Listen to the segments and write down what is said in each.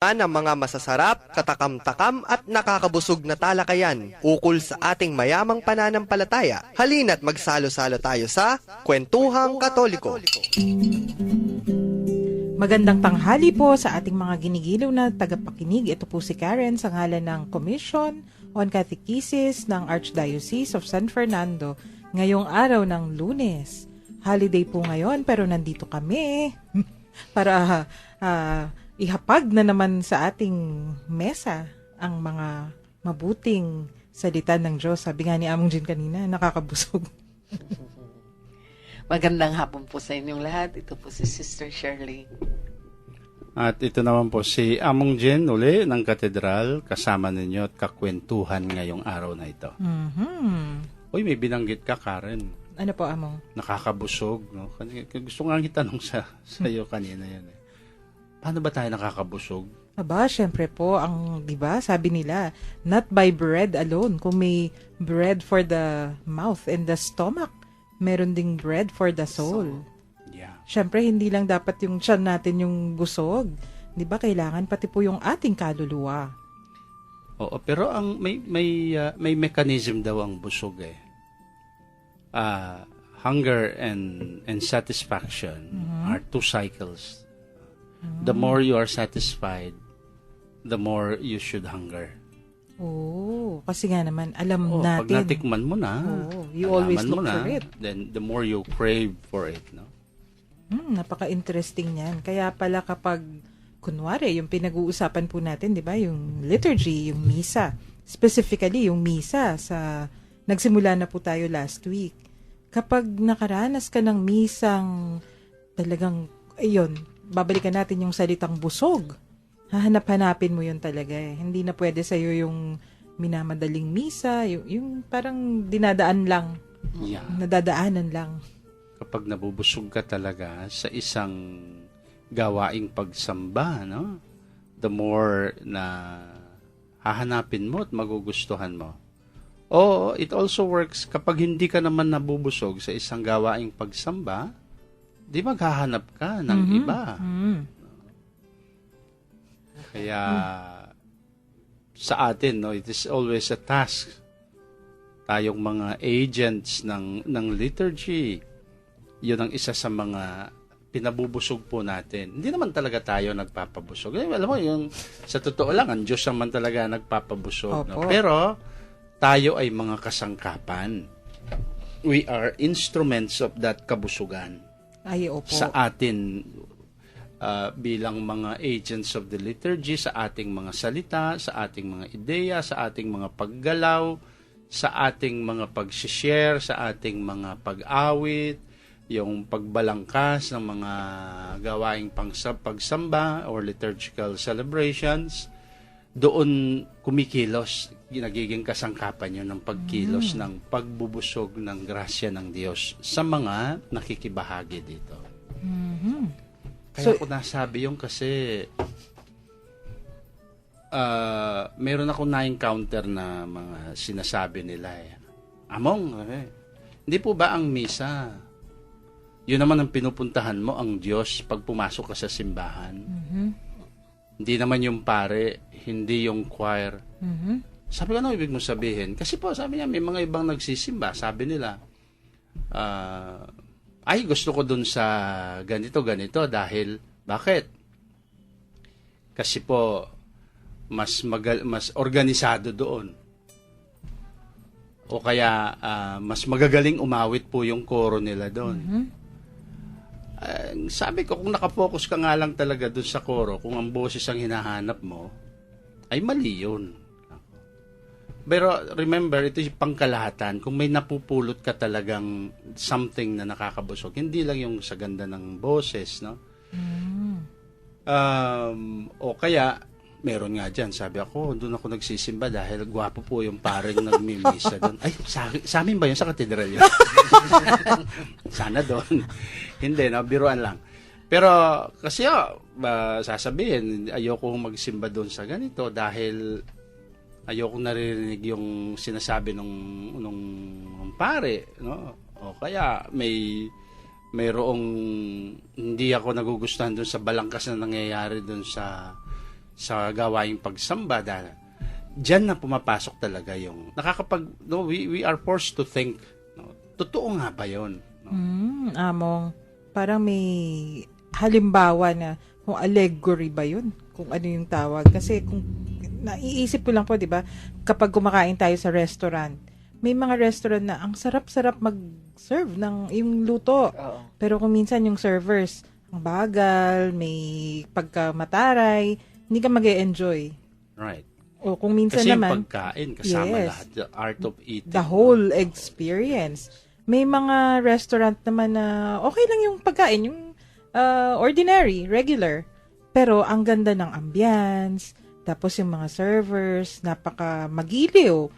ng mga masasarap, katakam-takam at nakakabusog na talakayan ukol sa ating mayamang pananampalataya. Halina't magsalo-salo tayo sa Kwentuhang Katoliko. Magandang tanghali po sa ating mga ginigilaw na tagapakinig. Ito po si Karen sa ngalan ng Commission on Catechesis ng Archdiocese of San Fernando ngayong araw ng Lunes. Holiday po ngayon pero nandito kami para ihapag na naman sa ating mesa ang mga mabuting salita ng Diyos. Sabi nga ni Among Jean kanina, nakakabusog. Magandang hapon po sa inyong lahat. Ito po si Sister Shirley. At ito naman po si Among Jen uli ng Katedral, kasama ninyo at kakwentuhan ngayong araw na ito. Uy, may binanggit ka, Karen. Ano po, Among? Nakakabusog. No? Gusto nga itanong sa iyo kanina yan. Paano ba tayo nakakabusog? Aba, syempre po, di ba, sabi nila, not by bread alone. Kung may bread for the mouth and the stomach, meron ding bread for the soul. Yeah. Syempre, hindi lang dapat yung tiyan natin yung busog. Di ba, kailangan pati po yung ating kaluluwa. Oo, pero ang may mechanism daw ang busog eh. Hunger and satisfaction are two cycles. The more you are satisfied, the more you should hunger. Oo, kasi nga naman, alam Pag natin. natikman mo na, you always nalaman look mo for it. then the more you crave for it, no? Napaka-interesting niyan. Kaya pala kapag, kunwari, yung pinag-uusapan po natin, di ba, yung liturgy, yung misa. Specifically, yung misa nagsimula na po tayo last week. Kapag nakaranas ka ng misang talagang, ayun, babalikan natin yung salitang busog. Hahanap-hanapin mo yun talaga eh. Hindi na pwede sa'yo yung minamadaling misa, yung parang dinadaan lang. Yeah. Nadadaanan lang. Kapag nabubusog ka talaga sa isang gawaing pagsamba, no? The more na hahanapin mo at magugustuhan mo. It also works kapag hindi ka naman nabubusog sa isang gawaing pagsamba, di maghahanap ka ng iba. Kaya sa atin, no, it is always a task. Tayong mga agents ng liturgy, yun ang isa sa mga pinabubusog po natin. Hindi naman talaga tayo nagpapabusog. Alam mo, yung sa totoo lang, ang Diyos naman talaga nagpapabusog. No? Pero tayo ay mga kasangkapan. We are instruments of that kabusugan. Ay, opo. Sa atin bilang mga agents of the liturgy, sa ating mga salita, sa ating mga ideya, sa ating mga paggalaw, sa ating mga pag-share, sa ating mga pag-awit, yung pagbalangkas ng mga gawaing pagsamba or liturgical celebrations, doon kumikilos, nagiging kasangkapan yun ng pagkilos ng pagbubusog ng grasya ng Diyos sa mga nakikibahagi dito. Kaya ako nasabi yung kasi meron ako na-encounter na mga sinasabi nila eh. Among, hindi po ba ang misa, yun naman ang pinupuntahan mo, ang Diyos, pag pumasok ka sa simbahan? Hindi naman yung pare, hindi yung choir. Sabi ko, ano ibig mo sabihin? Kasi po, sabi niya, may mga ibang nagsisimba. Sabi nila, ay, gusto ko dun sa ganito dahil, bakit? Kasi po, mas organisado doon. O kaya, mas magagaling umawit po yung koro nila doon. Sabi ko, kung nakapokus ka nga lang talaga dun sa koro, kung ang boses ang hinahanap mo, ay mali yun. Pero remember, ito yung pangkalahatan. Kung may napupulot ka talagang something na nakakabusog, hindi lang yung sa ganda ng boses, no? O kaya, meron nga dyan, sabi ako, doon ako nagsisimba dahil gwapo po yung pareng nagmimisa doon. Ay, sa amin ba yun? Sa katedral yun? Sana doon. Hindi, no? Biruan lang. Pero, kasi sasabihin, ayoko magsimba doon sa ganito dahil ayoko naririnig yung sinasabi nung pare, no? O kaya mayroong hindi ako nagugustuhan doon sa balangkas na nangyayari doon sa sa gawaing pagsamba dahil diyan na pumapasok talaga yung we are forced to think, no? Totoo nga ba 'yon? No? Among, parang may halimbawa na kung allegory ba yun? Kung ano yung tawag. Kasi kung naiisip ko lang po, di ba, kapag kumakain tayo sa restaurant, may mga restaurant na ang sarap-sarap mag-serve ng yung luto. Oo. Pero kung minsan yung servers, ang bagal, may pagkamataray, hindi ka mag-e-enjoy. Right. O kung minsan Kasi naman, yung pagkain kasama yes, lahat, the art of eating. the whole experience. May mga restaurant naman na okay lang yung pagkain, yung ordinary, regular. Pero ang ganda ng ambience, tapos yung mga servers, napaka magiliw.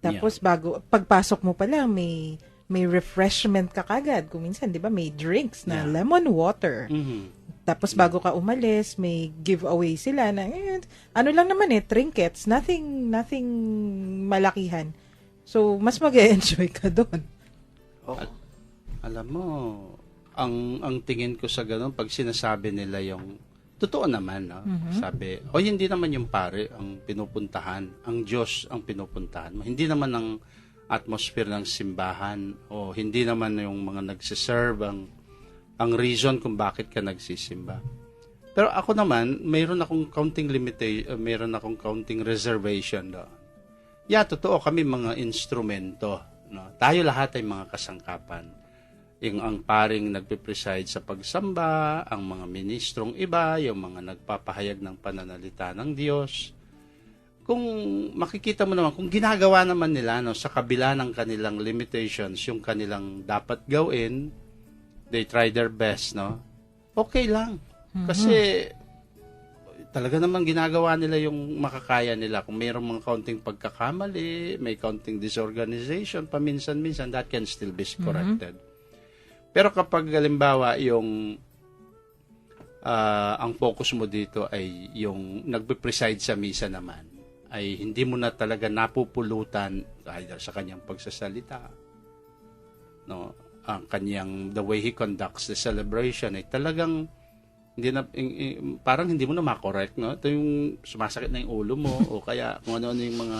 Tapos pagpasok mo pa lang, may refreshment ka kagad. Kung minsan, di ba, may drinks na lemon water. Tapos bago ka umalis, may giveaway sila na, ano lang naman trinkets, nothing malakihan. So, mas mag-enjoy ka doon. Alam mo, ang tingin ko sa ganun, pag sinasabi nila yung, totoo naman, no? Sabi, hindi naman yung pare ang pinupuntahan, ang Diyos ang pinupuntahan mo. Hindi naman ang atmosphere ng simbahan, o hindi naman yung mga nagsiserve ang reason kung bakit ka nagsisimba. Pero ako naman, mayroon akong counting reservation doon. Totoo, kami mga instrumento, no? Tayo lahat ay mga kasangkapan. Ang paring nagpe-preside sa pagsamba, ang mga ministrong iba, yung mga nagpapahayag ng pananalita ng Diyos. Kung makikita mo naman, kung ginagawa naman nila, no, sa kabila ng kanilang limitations, yung kanilang dapat gawin, they try their best, no? Okay lang. Kasi talaga naman ginagawa nila yung makakaya nila. Kung mayroong mga kaunting pagkakamali, may kaunting disorganization, paminsan-minsan, that can still be corrected. Pero kapag halimbawa yung ang focus mo dito ay yung nagpe-preside sa misa naman, ay hindi mo na talaga napupulutan either sa kanyang pagsasalita, no, ang kanyang the way he conducts the celebration ay talagang hindi na parang hindi mo na makorek, no? Ito yung sumasakit na yung ulo mo o kaya kung ano-ano yung mga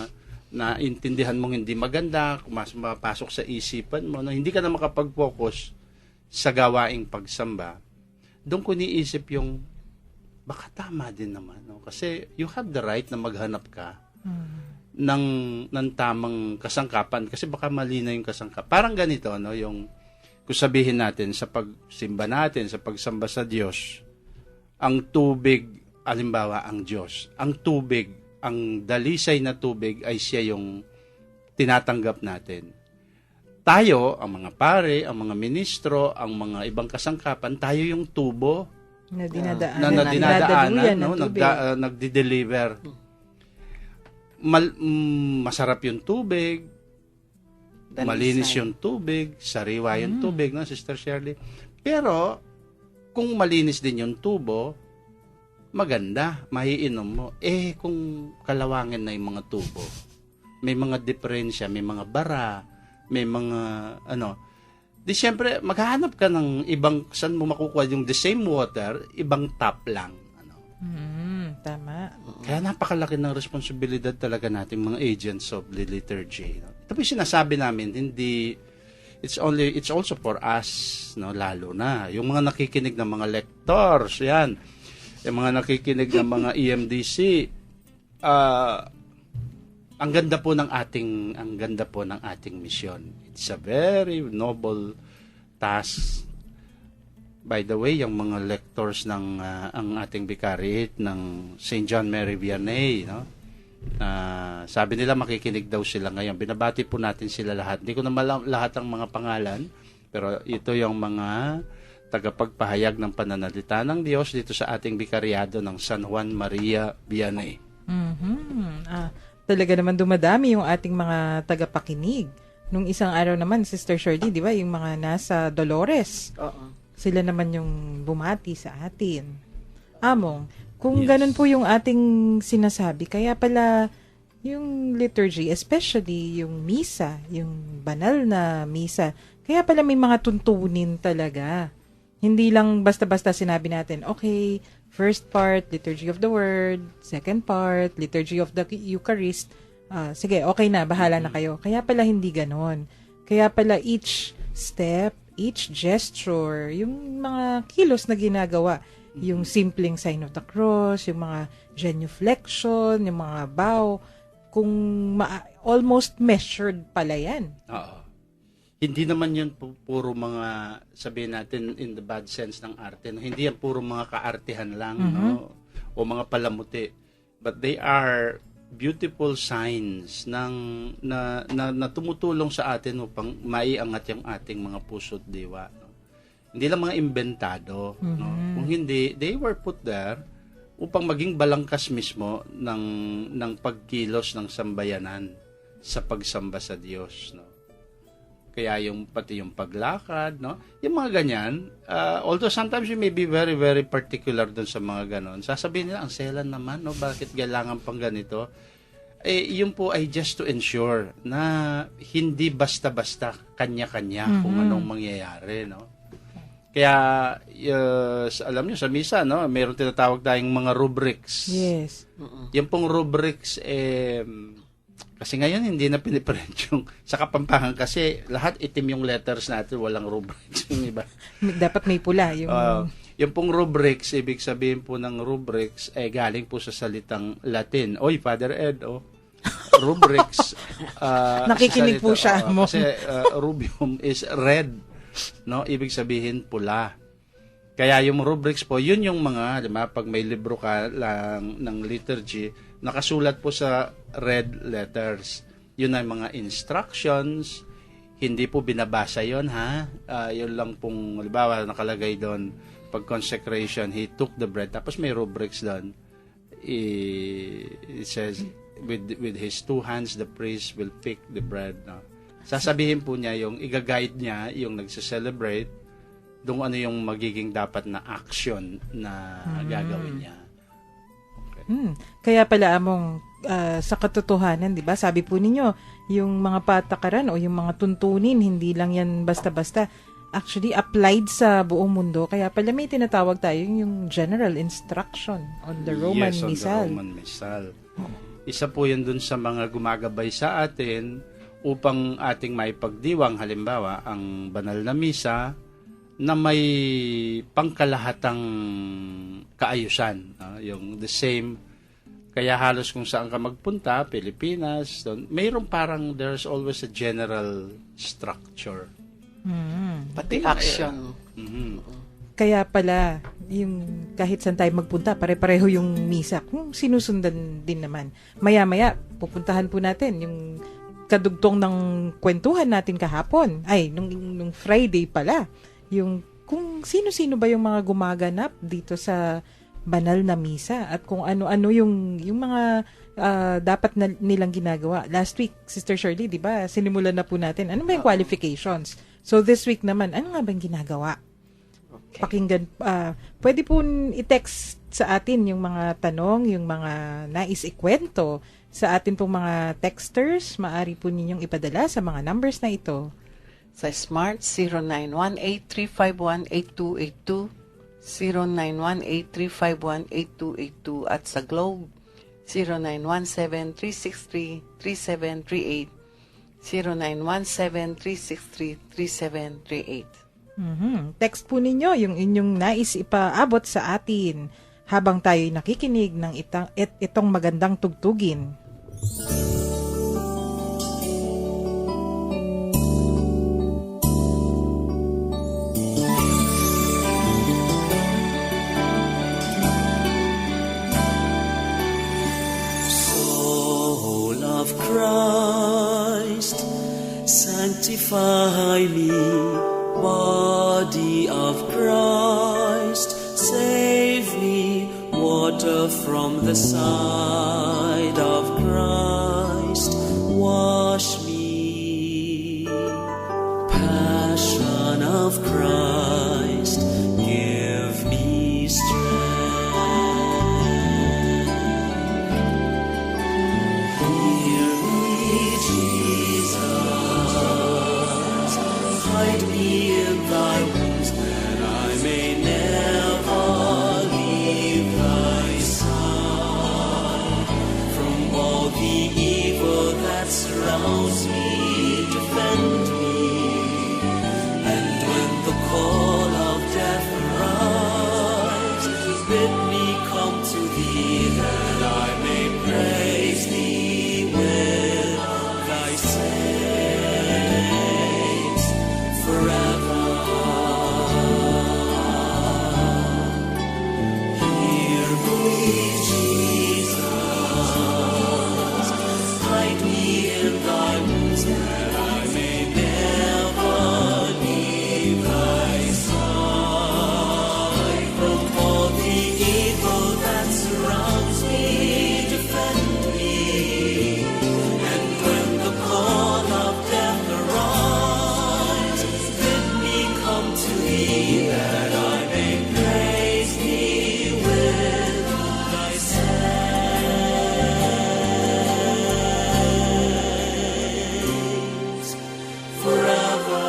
naintindihan mong hindi maganda, kung mapasok sa isipan mo, no? Hindi ka na makapag-focus sa gawaing pagsamba. Doon ko niisip yung baka tama din naman, no? Kasi you have the right na maghanap ka ng tamang kasangkapan kasi baka mali na yung kasangkapan. Parang ganito, no? Yung kung sabihin natin sa pagsimba natin, sa pagsamba sa Diyos, ang tubig, alimbawa ang Diyos, ang tubig, ang dalisay na tubig ay siya yung tinatanggap natin. Tayo, ang mga pare, ang mga ministro, ang mga ibang kasangkapan, tayo yung tubo na dinadaanan, na dinadaanan, no? Nagdi-deliver. Masarap yung tubig, malinis yung tubig, sariwa yung tubig, no, Sister Shirley? Pero, kung malinis din yung tubo, maganda, maiinom mo. Kung kalawangin na yung mga tubo, may mga diferensya, may mga bara, may mga, di syempre, maghahanap ka ng ibang, saan mo makukuha yung the same water, ibang tap lang. Tama. Kaya napakalaki ng responsibilidad talaga nating mga agents of the liturgy. No? Ito po yung sinasabi namin, hindi, it's also for us, no, lalo na yung mga nakikinig ng mga lectors, yan, yung mga nakikinig ng mga EMDC, ang ganda po ng ating misyon. It's a very noble task. By the way, yung mga lectors ng ang ating vicariate ng St. John Mary Vianney, no? Sabi nila makikinig daw sila ngayon. Binabati po natin sila lahat. Hindi ko na lahat ang mga pangalan, pero ito yung mga tagapagpahayag ng pananalita ng Diyos dito sa ating bikaryado ng San Juan Maria Vianney. Talaga naman dumadami yung ating mga tagapakinig. Nung isang araw naman, Sister Shirley, di ba, yung mga nasa Dolores. Oo. Sila naman yung bumati sa atin. Among, kung ganun po yung ating sinasabi, kaya pala yung liturgy, especially yung misa, yung banal na misa, kaya pala may mga tuntunin talaga. Hindi lang basta-basta sinabi natin, okay, First part, Liturgy of the Word. Second part, Liturgy of the Eucharist. Sige, okay na, bahala na kayo. Kaya pala hindi ganon. Kaya pala each step, each gesture, yung mga kilos na ginagawa, yung simpleng sign of the cross, yung mga genuflection, yung mga bow, kung almost measured pala yan. Oo. Hindi naman yun puro mga, sabihin natin in the bad sense ng arte. No? Hindi yan puro mga kaartehan lang, no? O mga palamuti. But they are beautiful signs na tumutulong sa atin upang maiangat yung ating mga puso't diwa. No? Hindi lang mga inventado. No? Kung hindi, they were put there upang maging balangkas mismo ng pagkilos ng sambayanan sa pagsamba sa Diyos. No? Kaya pati yung paglakad, no? Yung mga ganyan, although sometimes you may be very, very particular dun sa mga ganon, sasabihin nila, ang selan naman, no? Bakit kailangan pang ganito? Yun po ay just to ensure na hindi basta-basta kanya-kanya kung anong mangyayari, no? Kaya, alam nyo, sa misa, no? Mayroon tinatawag tayong mga rubrics. Yes. Yung pong rubrics, kasi ngayon hindi na piniprint yung sa Kapampangan kasi lahat itim yung letters natin, walang rubrics yung iba. Dapat may pula Yung pong rubrics, ibig sabihin po ng rubrics galing po sa salitang Latin. Oy, Father Ed, rubrics. Nakikinig po siya mo. Kasi rubium is red, no? Ibig sabihin pula. Kaya yung rubrics po, yun yung mga, di ba, pag may libro ka lang ng liturgy, nakasulat po sa red letters. Yun ay mga instructions. Hindi po binabasa yon ha. Yun lang pong, halimbawa, nakalagay doon, pag consecration, he took the bread. Tapos may rubrics doon. It says, with his two hands, the priest will pick the bread. No? Sasabihin po niya yung, i-guide niya yung nagse-celebrate, doon ano yung magiging dapat na action na gagawin niya. Kaya pala among sa katotohanan, 'di ba? Sabi po ninyo, yung mga patakaran o yung mga tuntunin, hindi lang yan basta-basta. Actually applied sa buong mundo. Kaya pala may tinatawag tayo yung general instruction on the Roman Yes, on Missal. the Roman Missal. Isa po yan dun sa mga gumagabay sa atin upang ating maipagdiwang, halimbawa, ang banal na misa na may pangkalahatang kaayusan. Yung the same. Kaya halos kung saan ka magpunta, Pilipinas, mayroong parang there's always a general structure. Pati action. Kaya pala, yung kahit saan tayo magpunta, pare-pareho yung misa. Kung sinusundan din naman. Maya-maya, pupuntahan po natin yung kadugtong ng kwentuhan natin kahapon. Ay, nung Friday pala. Yung kung sino-sino ba yung mga gumaganap dito sa banal na misa at kung ano-ano yung mga dapat nilang ginagawa. Last week, Sister Shirley, di ba, sinimulan na po natin. Ano ba yung qualifications? So this week naman, ano nga ba yung ginagawa? Okay. Pakinggan, pwede po i-text sa atin yung mga tanong, yung mga nais ikwento sa atin pong mga texters. Maaari po ninyong ipadala sa mga numbers na ito. Sa Smart, 0918-351-8282, 0918-351-8282, at sa Globe, 0917-363-3738, 0917-363-3738. Text po ninyo yung inyong nais ipaabot sa atin habang tayo'y nakikinig ng itong magandang tugtugin. Of Christ, sanctify me. Body of Christ, save me. Water from the side of Christ, wash me. Passion of Christ, give me strength. Hide me in thy wings that I may never leave that surrounds me defend me. And when the call of death arrives, bid me come to thee, that I may praise thee with thy saints forever. Hear me, Jesus, hide me in thy wounds, that I may never leave thy side. From all the evil that surrounds me, defend me. And when the call of death arrives, bid me come to thee, that I may praise thee with thy saints forever.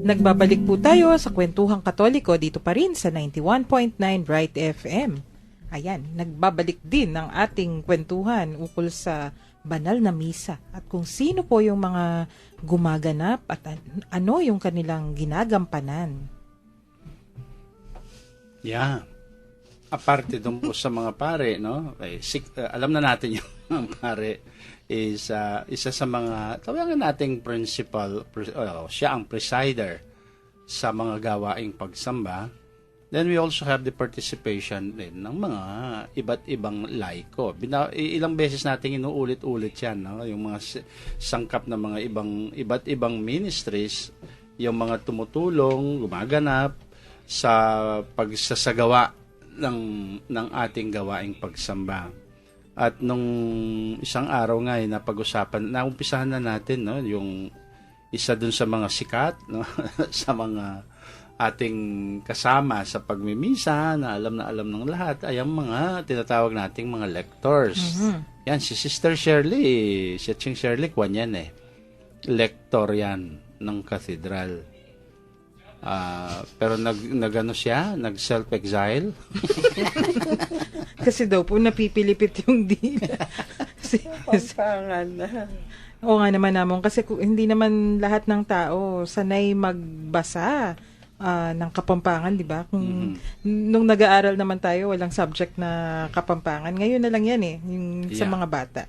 Nagbabalik po tayo sa Kwentuhang Katoliko dito pa rin sa 91.9 Bright FM. Ayan, nagbabalik din ang ating kwentuhan ukol sa banal na misa at kung sino po yung mga gumaganap at ano yung kanilang ginagampanan. Yeah. Aparte doon po sa mga pare, no? Alam na natin yung mga pare is isa sa mga tawagan nating principal, siya ang presider sa mga gawaing pagsamba. Then we also have the participation din ng mga iba't ibang laiko. Ilang beses nating inuulit-ulit yan, no? Yung mga sangkap na mga iba't ibang ministries, yung mga tumutulong, gumaganap sa pagsasagawa ng ating gawaing pagsamba. At nung isang araw nga napag-usapan, naumpisahan na natin, no, yung isa dun sa mga sikat, no, sa mga ating kasama sa pagmimisa na alam ng lahat ay ang mga tinatawag nating mga lectors. Yan, si Sister Shirley, si Ching Shirley Kwan yan lector yan ng cathedral. Pero nag-ano siya? Nag-self-exile? Kasi daw po napipilipit yung dila. Pampangan na. Oo nga naman namon kasi hindi naman lahat ng tao sanay magbasa ng Kapampangan, di ba? Nung nag-aaral naman tayo, walang subject na Kapampangan. Ngayon na lang yan yung sa mga bata.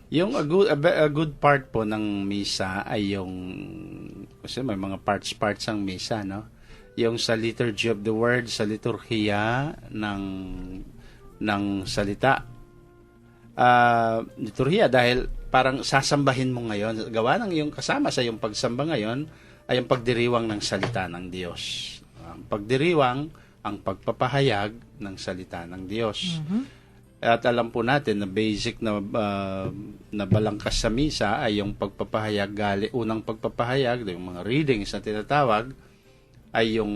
Yung a good part po ng misa ay yung, kasi may mga parts ang misa, no? Yung sa liturgy of the word, sa liturhiya ng salita. Liturhiya dahil parang sasambahin mo ngayon, gawa ng yung kasama sa yung pagsamba ngayon ay ang pagdiriwang ng salita ng Diyos. Ang pagdiriwang, ang pagpapahayag ng salita ng Diyos. At alam po natin na basic na balangkas sa misa ay yung pagpapahayag, unang pagpapahayag, yung mga readings na tinatawag, ay yung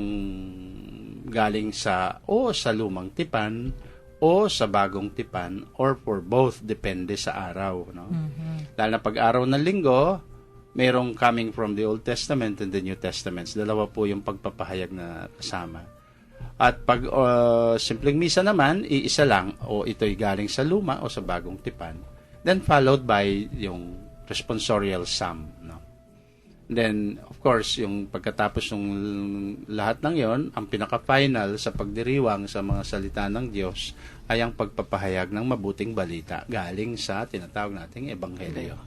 galing sa lumang tipan o sa bagong tipan or for both, depende sa araw. No? Dahil na pag araw ng linggo, mayroong coming from the Old Testament and the New Testaments. Dalawa po yung pagpapahayag na kasama. At pag simpleng misa naman, iisa lang, o ito'y galing sa luma o sa bagong tipan. Then followed by yung responsorial psalm. No? Then, of course, yung pagkatapos ng lahat ng yon, ang pinaka-final sa pagdiriwang sa mga salita ng Diyos ay ang pagpapahayag ng mabuting balita galing sa tinatawag nating ebanghelyo.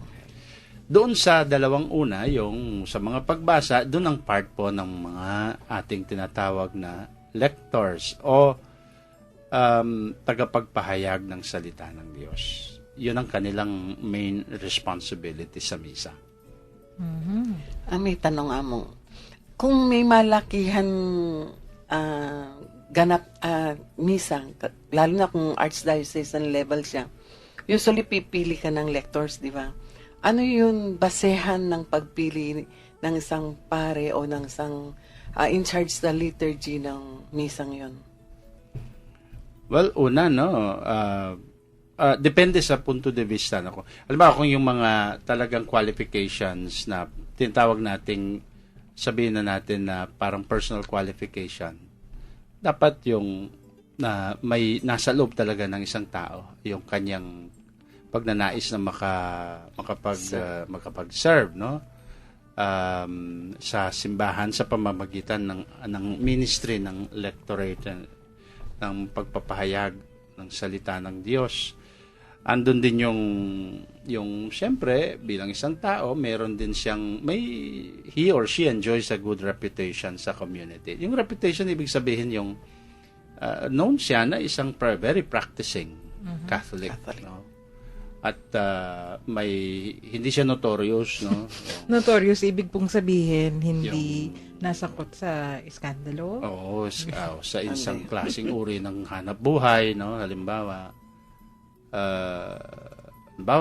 Doon sa dalawang una, yung sa mga pagbasa, doon ang part po ng mga ating tinatawag na lectors o tagapagpahayag ng salita ng Diyos. Yun ang kanilang main responsibility sa misa. May tanong among, kung may malakihan ganap misa, lalo na kung archdiocesan level siya, usually pipili ka ng lectors, di ba? Ano yung basehan ng pagpili ng isang pare o ng isang in charge sa liturgy ng misang yon? Well, una, no, depende sa punto de vista. No? Alam mo, kung yung mga talagang qualifications na tinatawag nating, sabihin na natin na parang personal qualification, dapat yung na may nasa loob talaga ng isang tao, yung kanyang pagnanais na makapag-serve, no? Sa simbahan sa pamamagitan ng ministry ng lectorate, ng pagpapahayag ng salita ng Diyos. Andun din yung siyempre bilang isang tao, meron din siyang he or she enjoys a good reputation sa community. Yung reputation ibig sabihin yung known siya na isang very practicing Catholic, no? At hindi siya notorious, no? Notorious, ibig pong sabihin, hindi nasakot sa iskandalo. Oo, sa isang klaseng uri ng hanap buhay, no? Halimbawa,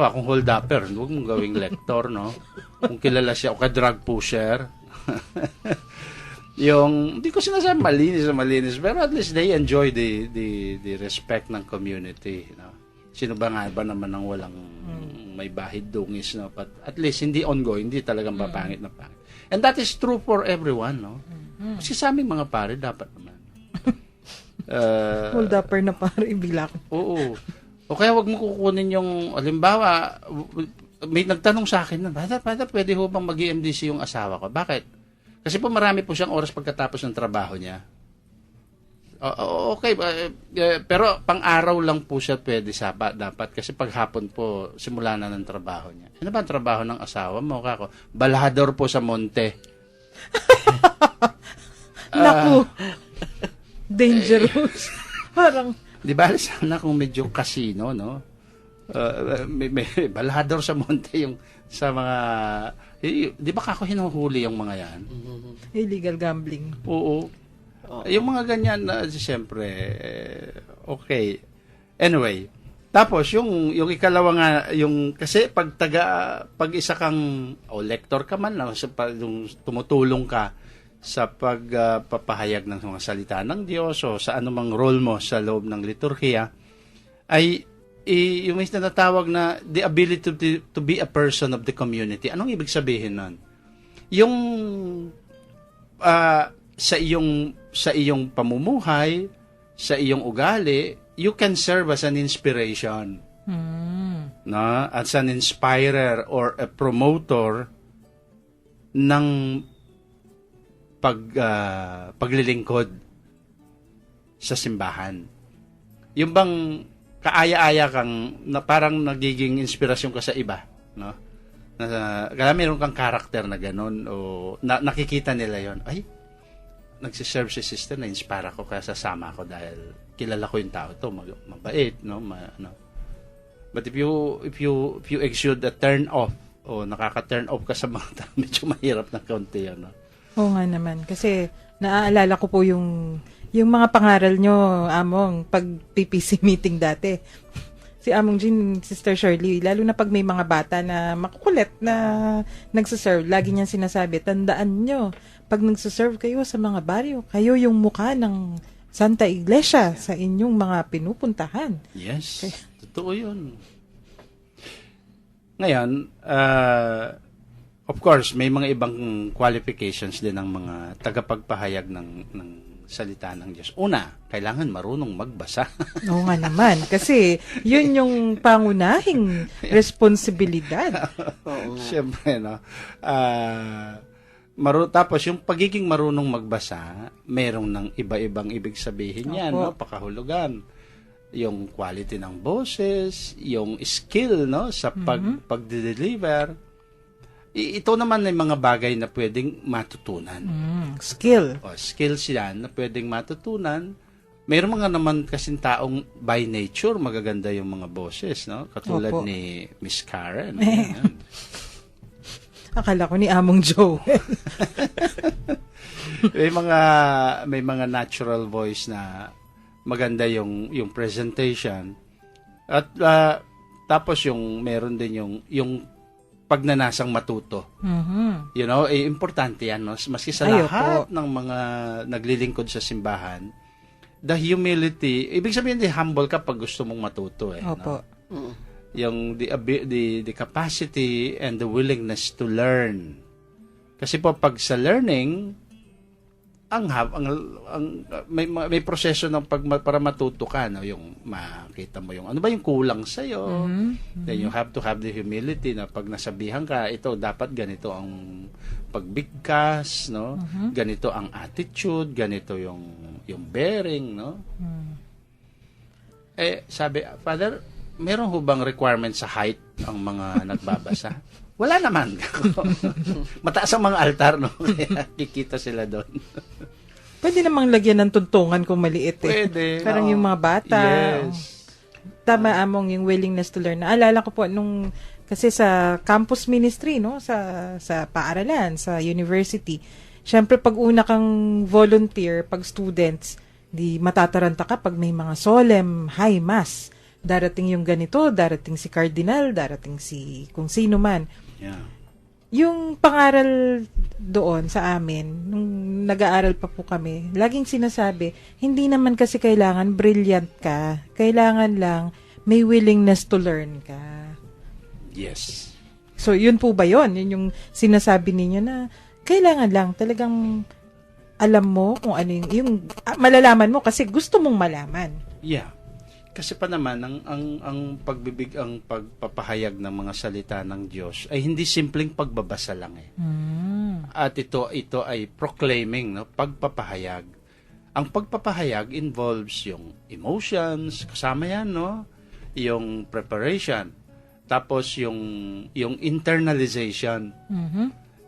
kung hold-upper, huwag mong gawing lector, no? Kung kilala siya o ka-drug pusher, hindi ko sinasabi malinis, pero at least they enjoy the respect ng community, no? Sino ba naman ang walang may bahid dungis, no? But at least hindi ongoing, hindi talagang papangit na pangit. And that is true for everyone, no? Kasi sa aming mga pare dapat naman. Hold upper na pare bilak. Oo. O kaya wag mo kukunin yung, halimbawa, may nagtanong sa akin na, Father, pwede ho bang mag-EMDC yung asawa ko? Bakit? Kasi po marami po siyang oras pagkatapos ng trabaho niya. Okay, pero pang-araw lang po siya pwede dapat kasi paghapon po simula na ng trabaho niya. Ano ba ang trabaho ng asawa mo? Kako? Balahador po sa monte. Naku. Dangerous. Parang di ba sana kung medyo casino, no? May balahador sa monte yung sa mga di ba kako hinuhuli yung mga yan? illegal gambling. Oo. Yung mga ganyan na siyempre okay. Anyway, tapos yung ikalawa nga yung kasi pag isa kang lector ka man lang yung tumutulong ka sa pagpapahayag ng mga salita ng Diyos o sa anumang role mo sa loob ng liturhiya ay yung may tinatawag na the ability to be a person of the community. Anong ibig sabihin nun? Yung sa iyong pamumuhay, sa iyong ugali, you can serve as an inspiration. No? As an inspirer or a promoter ng paglilingkod sa simbahan. Yung bang kaaya-aya kang na parang nagiging inspirasyon ka sa iba, no? Kaya meron kang karakter na gano'n o nakikita nila yon. Ay, nagsiserve si sister, na-inspire ako kaya sasama ako dahil kilala ko yung tao to, mabait, no? But if you exude a turn off o nakaka-turn off ka sa mga tao, medyo mahirap na kaunti yan, no? Oo nga naman. Kasi naaalala ko po yung mga pangaral nyo, Among, pag PPC meeting dati. Si Among Jean, Sister Shirley, lalo na pag may mga bata na makukulit na nagsaserve, lagi niyang sinasabi, tandaan nyo, pag nagsaserve kayo sa mga baryo, kayo yung mukha ng Santa Iglesia sa inyong mga pinupuntahan. Yes, totoo yun. Ngayon, of course, may mga ibang qualifications din ng mga tagapagpahayag ng salita ng Diyos. Una, kailangan marunong magbasa. Oo nga naman. Kasi yun yung pangunahing responsibilidad. Siyempre, no? Tapos, yung pagiging marunong magbasa, merong ng iba-ibang ibig sabihin yan, no? Pakahulugan. Yung quality ng boses, yung skill, no? Sa pag-deliver. Ito naman ay mga bagay na pwedeng matutunan. Skill. Skills yan na pwedeng matutunan. Mayroon mga naman kasing taong by nature magaganda yung mga boses, no? Katulad ni Miss Karen. Akala ko ni Among Joe. may mga natural voice na maganda yung presentation. At tapos yung meron din yung pagnanasang matuto. You know, importante yan, no? Maski sa lahat ng mga naglilingkod sa simbahan, the humility, ibig sabihin di humble ka pag gusto mong matuto eh. Opo. No? Yung the capacity and the willingness to learn. Kasi po pag sa learning, may proseso ng para matuto ka, no? Yung makita mo yung ano ba yung kulang sa iyo. Then you have to have the humility na pag nasabihan ka, ito dapat ganito ang pagbigkas, no? Ganito ang attitude, ganito yung bearing, no? Sabi, Father, meron ho bang requirement sa height ang mga nagbabasa? Wala naman. Mataas ang mga altar, no? Kaya kikita sila doon. Pwede namang lagyan ng tuntungan kung maliit eh. Pwede. Parang yung mga bata. Yes. Tama among yung willingness to learn. Naalala ko po kasi sa campus ministry, no, sa paaralan, sa university. Syempre pag una kang volunteer, pag students, di matataranta ka pag may mga solemn high mass. Darating yung ganito, darating si cardinal, darating si kung sino man. Yeah. Yung pangaral doon sa amin, nung nag-aaral pa po kami, laging sinasabi, hindi naman kasi kailangan brilliant ka. Kailangan lang may willingness to learn ka. Yes. So, yun po ba yun? Yun yung sinasabi ninyo na kailangan lang talagang alam mo kung ano yung malalaman mo kasi gusto mong malaman. Yeah. Kasi pa naman ang pagpapahayag ng mga salita ng Diyos ay hindi simpleng pagbabasa lang eh. At ito ay proclaiming, no, pagpapahayag. Ang pagpapahayag involves yung emotions, kasama yan, no? Yung preparation, tapos yung internalization.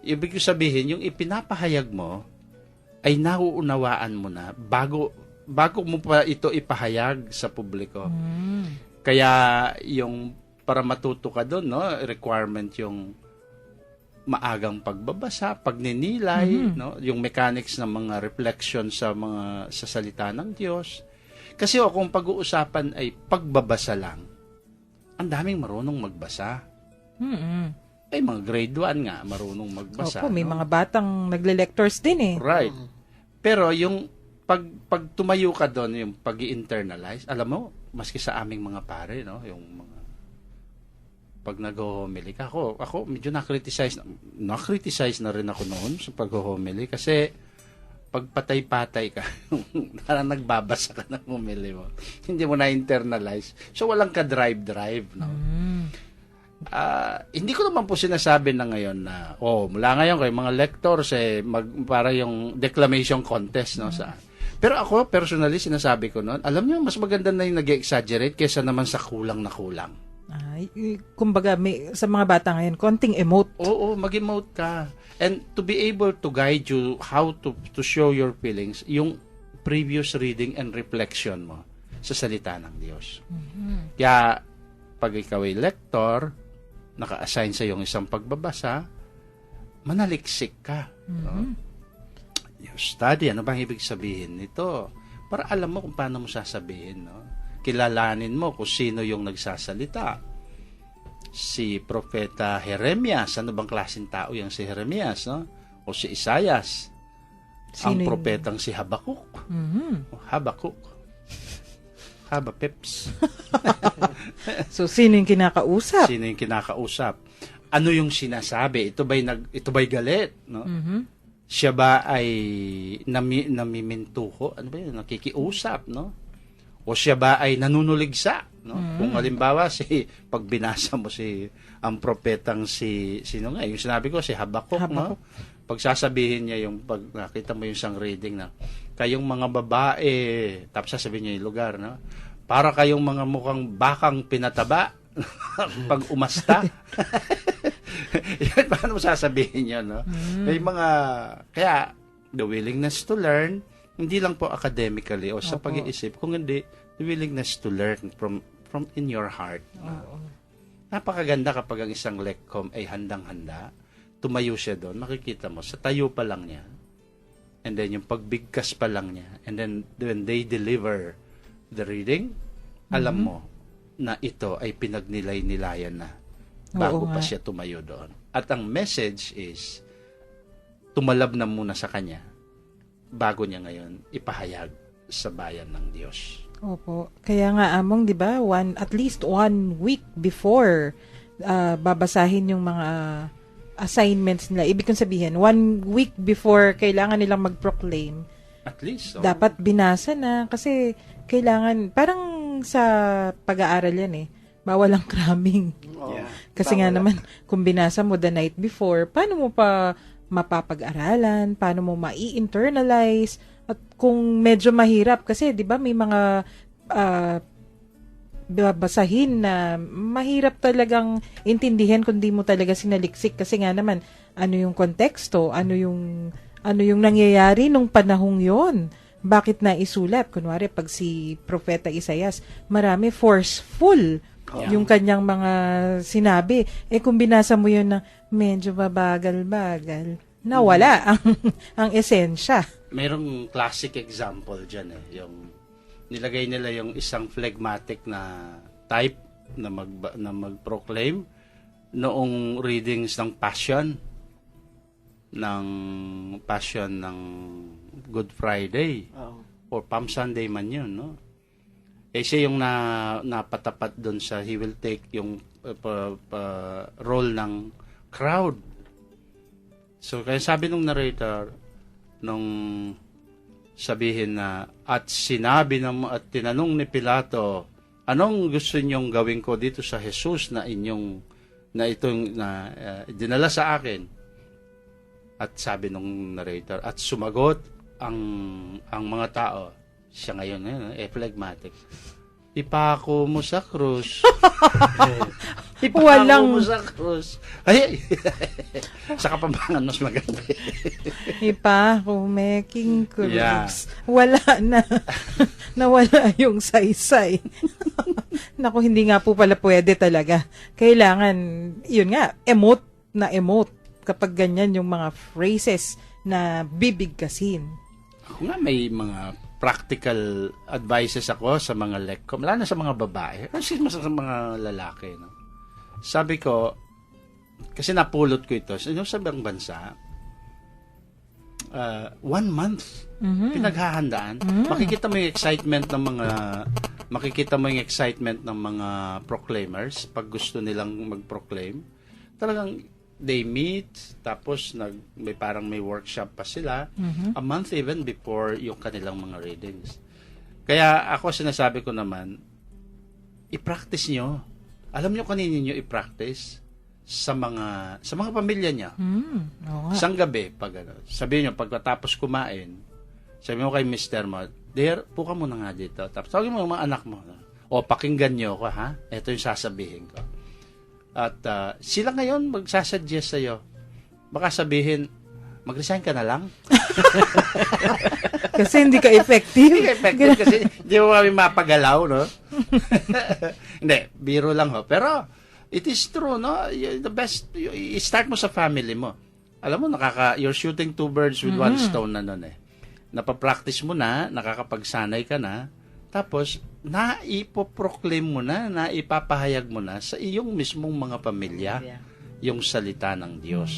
Ibig sabihin, yung ipinapahayag mo ay nauunawaan mo na bago mo pa ito ipahayag sa publiko. Kaya yung para matuto ka doon, no, requirement yung maagang pagbabasa, pagninilay, no, yung mechanics ng mga reflection sa salita ng Diyos. Kasi kung pag-uusapan ay pagbabasa lang, ang daming marunong magbasa. Ay mga grade 1 nga marunong magbasa. Opo, may no? mga batang nagle-lectures din eh. Right. Pero yung pag tumayo ka doon, yung pag-i-internalize, alam mo, maski sa aming mga pare, no, yung mga pag nag-homily ka, ako medyo na-criticize na rin ako noon sa pag-homily kasi pag patay-patay ka, parang nagbabasa ka ng homily mo. Hindi mo na-internalize. So, walang ka-drive, no? Hindi ko naman po sinasabi na ngayon na, mula ngayon kayo mga lectors, para yung declamation contest, no, pero ako, personally, sinasabi ko noon, alam niyo, mas maganda na yung nag-exaggerate kaysa naman sa kulang na kulang. Kumbaga, sa mga bata ngayon, konting emote. Oo, mag-emote ka. And to be able to guide you how to show your feelings, yung previous reading and reflection mo sa salita ng Diyos. Kaya, pag ikaw ay lector, naka-assign sa yung isang pagbabasa, manaliksik ka. No? Yung study, ano bang ibig sabihin nito? Para alam mo kung paano mo sasabihin, no? Kilalanin mo kung sino yung nagsasalita. Si Propeta Jeremias, ano bang klaseng tao yung si Jeremias, no? O si Isaias. Ang propetang si Habakuk. Habakuk. Habapeps. So, sino yung kinakausap? Sino yung kinakausap? Ano yung sinasabi? Ito ba'y galit, no? Siya ba ay namimintuho? Ano ba yun? Nakikiusap, no? O siya ba ay nanunuligsa, no? Kung halimbawa, pag binasa mo ang propetang sino nga? Yung sinabi ko, si Habakuk, no? Pag sasabihin niya pag nakita mo yung isang reading na, kayong mga babae, tapos sasabihin niya yung lugar, no? Para kayong mga mukhang bakang pinataba, pag umasta. Yan, paano mo sasabihin yun, no? May kaya, the willingness to learn, hindi lang po academically o sa pag-iisip, kung hindi, the willingness to learn from in your heart. Napakaganda kapag ang isang lecom ay handang-handa, tumayo siya doon, makikita mo, sa tayo pa lang niya, and then yung pagbigkas pa lang niya, and then when they deliver the reading, alam mo na ito ay pinagnilay-nilayan na bago pa siya tumayo doon. At ang message is, tumalab na muna sa kanya bago niya ngayon ipahayag sa bayan ng Diyos. Opo. Kaya nga among 'di ba, at least 1 week before babasahin yung mga assignments nila. Ibig kong sabihin, 1 week before kailangan nilang mag-proclaim, At least, dapat binasa na kasi kailangan, parang sa pag-aaral yan bawal ang cramming. Oo. Kasi nga Bawal. naman, kung binasa mo the night before, paano mo pa mapapag-aralan? Paano mo mai-internalize? At kung medyo mahirap, kasi di ba may mga babasahin na mahirap talagang intindihan kung di mo talaga sinaliksik. Kasi nga naman, ano yung konteksto? Ano yung nangyayari nung panahong yon? Bakit na isulat? Kunwari, pag si Propeta Isaias, marami forceful yung kanyang mga sinabi. Kung binasa mo yun na medyo babagal-bagal, nawala ang esensya. Mayroong classic example dyan yung nilagay nila yung isang phlegmatic na type na mag-proclaim noong readings ng Passion ng Good Friday Oo. or Palm Sunday man yun, no? Siya yung napatapat doon sa he will take yung role ng crowd. So, kaya sabi nung narrator, nung sabihin na, at sinabi at tinanong ni Pilato, anong gusto niyong gawin ko dito sa Jesus na dinala sa akin? At sabi nung narrator, at sumagot ang mga tao, siya ngayon, phlegmatic, ipako mo sa krus. Ipako mo sa krus. Ay, sa Kapampangan mas maganda. Making cruz. Yeah. Wala na. Nawala yung saysay. Naku, hindi nga po pala pwede talaga. Kailangan, yun nga, emote kapag ganyan yung mga phrases na bibigkasin. Ako nga may mga practical advices ako sa mga lekkom, lalo na sa mga babae, kasi mas sa mga lalaki. No? Sabi ko, kasi napulot ko ito, sa ibang bansa, 1 month, pinaghahandaan. Makikita mo yung excitement ng mga proclaimers pag gusto nilang mag-proclaim. Talagang they meet, tapos may workshop pa sila, a month even before yung kanilang mga readings. Kaya ako sinasabi ko naman, i-practice nyo. Alam nyo kanino nyo i-practice? Sa mga pamilya niya. Oo nga. Isang gabi, sabihin nyo, pagkatapos kumain, sabi mo kay mister mo, dear, puka mo na nga dito. Tapos tawagin mo yung mga anak mo. O, pakinggan nyo ko, ha? Ito yung sasabihin ko. At sila ngayon magsasuggest sa'yo. Baka sabihin, mag-resign ka na lang. Kasi hindi ka effective. Hindi ka effective kasi hindi mo kami mapagalaw, no? Hindi, biro lang ho. Pero, it is true, no? The best, start mo sa family mo. Alam mo, you're shooting 2 birds with 1 stone na nun Napapractice mo na, nakakapagsanay ka na, tapos, naipoproclaim mo na, naipapahayag mo na sa iyong mismong mga pamilya yung salita ng Diyos.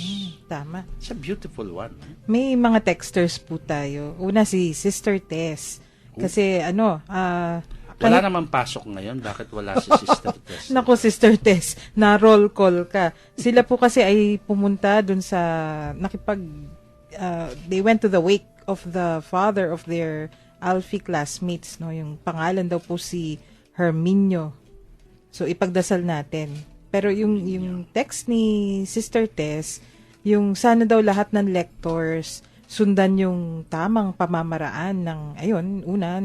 Tama. It's a beautiful one. May mga texters po tayo. Una si Sister Tess. Kasi Wala naman pasok ngayon. Bakit wala si Sister Tess? Naku, Sister Tess, na roll call ka. Sila po kasi ay pumunta dun sa they went to the wake of the father of their Alfie classmates, no? Yung pangalan daw po si Herminio. So, ipagdasal natin. Pero yung text ni Sister Tess, yung sana daw lahat ng lectors sundan yung tamang pamamaraan ng, una,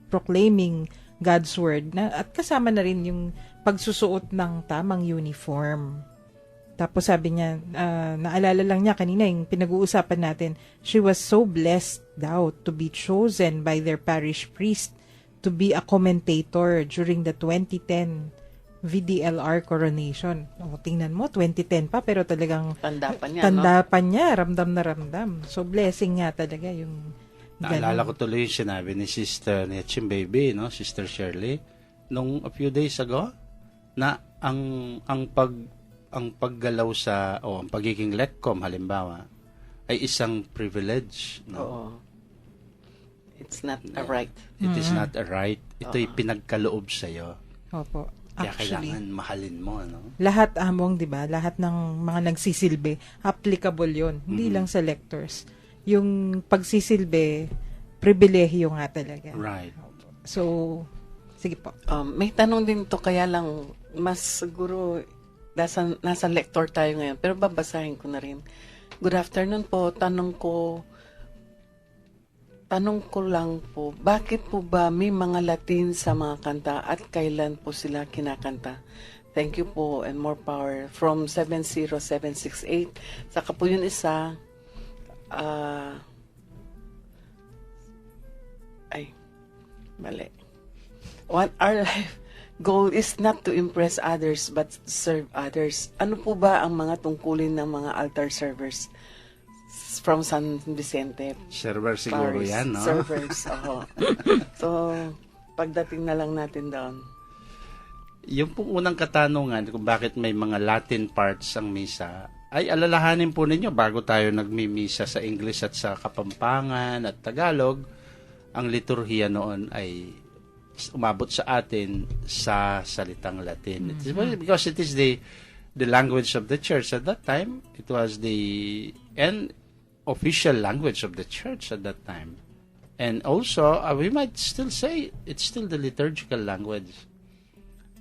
proclaiming God's Word, at kasama na rin yung pagsusuot ng tamang uniform. Tapos sabi niya, naalala lang niya kanina yung pinag-uusapan natin, she was so blessed daw to be chosen by their parish priest to be a commentator during the 2010 VDLR coronation. Tingnan mo, 2010 pa, pero talagang Tanda pa niya, tanda pa niya, ramdam na ramdam. So, blessing nga talaga yung Naalala ko tuloy yung sinabi ni Sister Netchim Baby, no? Sister Shirley, nung a few days ago, na ang paggalaw ang pagiging lekkom halimbawa ay isang privilege, no? Oo. It's not a right. It is not a right. Ito'y pinagkaloob sa'yo. Opo. Kaya Actually, kailangan mahalin mo, ano? lahat among, 'di ba? Lahat ng mga nagsisilbi, applicable 'yon. Hindi lang sa lectors. Yung pagsisilbi, pribilehiyo nga talaga. Right. So, sige po. May tanong din to, kaya lang mas siguro nasa lector tayo ngayon, pero babasahin ko na rin. Good afternoon po. Tanong ko lang po, bakit po ba may mga Latin sa mga kanta at kailan po sila kinakanta? Thank you po and more power. From 70768. Saka po yun isa, mali. Our life goal is not to impress others but serve others. Ano po ba ang mga tungkulin ng mga altar servers? From San Vicente. Server siguro Paris. yan, no? Servers, oo. So, pagdating na lang natin doon. Yung pong unang katanungan kung bakit may mga Latin parts ang misa, ay alalahanin po ninyo bago tayo nagmimisa sa English at sa Kapampangan at Tagalog, ang liturhiya noon ay umabot sa atin sa salitang Latin. It is because it is the language of the church at that time. It was the official language of the church at that time. And also, we might still say it's still the liturgical language.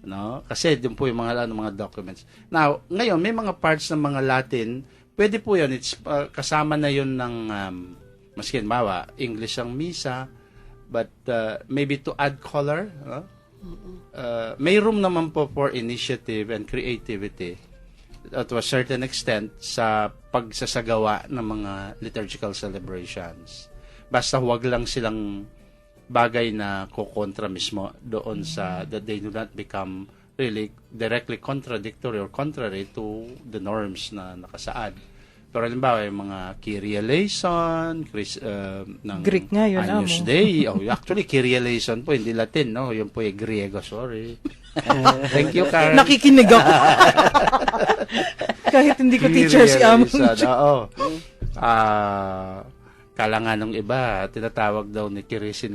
No? Kasi doon po yung mga documents. Now, ngayon, may mga parts ng mga Latin, pwede po yun. It's, kasama na yun ng, maskin bawa, English ang misa, but maybe to add color, no? May room naman po for initiative and creativity to a certain extent sa pagsasagawa ng mga liturgical celebrations. Basta huwag lang silang bagay na kukontra mismo doon sa that they do not become really directly contradictory or contrary to the norms na nakasaad. Pero halimbawa, yung mga Kyrie eleison, ng Greek nga yun, Agnus amo. Dei. Actually, Kyrie eleison po, hindi Latin, no? Yun po yung Griego, sorry. Thank you, Karen. Nakikinig ako. Kahit hindi ko teacher si Amo. Oo. Kala nga nung iba, tinatawag daw ni Kyrie si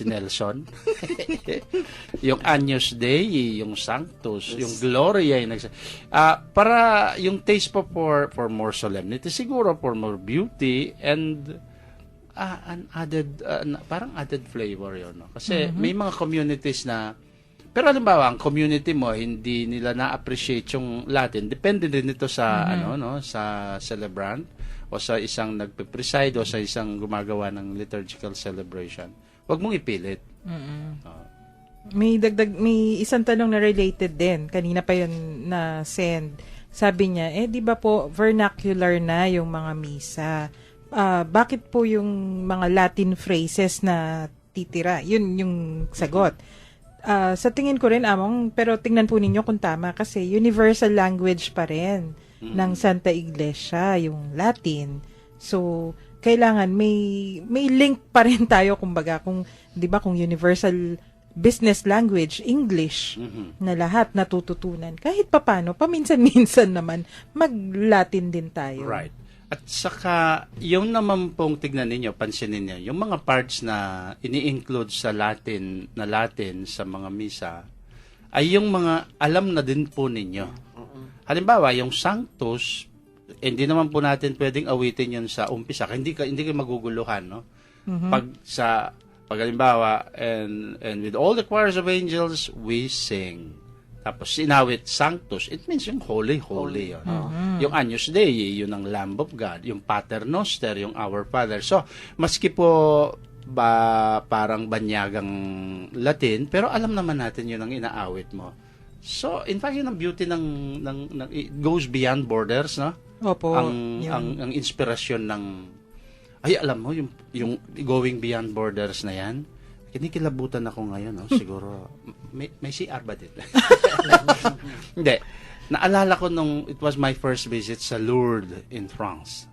Nelson. Yung Agnus Dei, yung Sanctus, yung Gloria, yung para yung taste po for more solemnity, siguro for more beauty and an added, parang added flavor yun. No? Kasi may mga communities na, pero halimbawa, ang community mo, hindi nila na-appreciate yung Latin. Depende din ito sa, sa celebrant o sa isang nagpe-preside o sa isang gumagawa ng liturgical celebration. Huwag mong ipilit. May isang tanong na related din. Kanina pa yun na send. Sabi niya, di ba po vernacular na yung mga misa? Bakit po yung mga Latin phrases na titira? Yun yung sagot. Sa tingin ko rin, Among, pero tingnan po ninyo kung tama kasi universal language pa rin ng Santa Iglesia, yung Latin. So, kailangan may link pa rin tayo, kumbaga, kung, di ba, kung universal business language, English, na lahat natututunan. Kahit papano, paminsan-minsan naman, mag-Latin din tayo. Right. At saka, yung naman pong tignan ninyo, pansinin niyo, yung mga parts na ini-include sa Latin sa mga misa, ay yung mga alam na din po ninyo. Halimbawa, yung Sanctus, hindi naman po natin pwedeng awitin yun sa umpisa. Hindi kayo maguguluhan, no? Pag halimbawa, and with all the choirs of angels, we sing. Tapos sinawit Sanctus, it means yung holy. Yun. Yung Agnus Dei, yun ang Lamb of God. Yung Pater Noster, yung Our Father. So, maski po parang banyagang Latin, pero alam naman natin yun ang inaawit mo. So, in fact, yun ang beauty ng it goes beyond borders, no? Opo. Ang inspirasyon ng, ay, alam mo, yung going beyond borders na yan, kinikilabutan ako ngayon, no? Siguro, may CR ba dito? Hindi. Naalala ko nung it was my first visit sa Lourdes in France.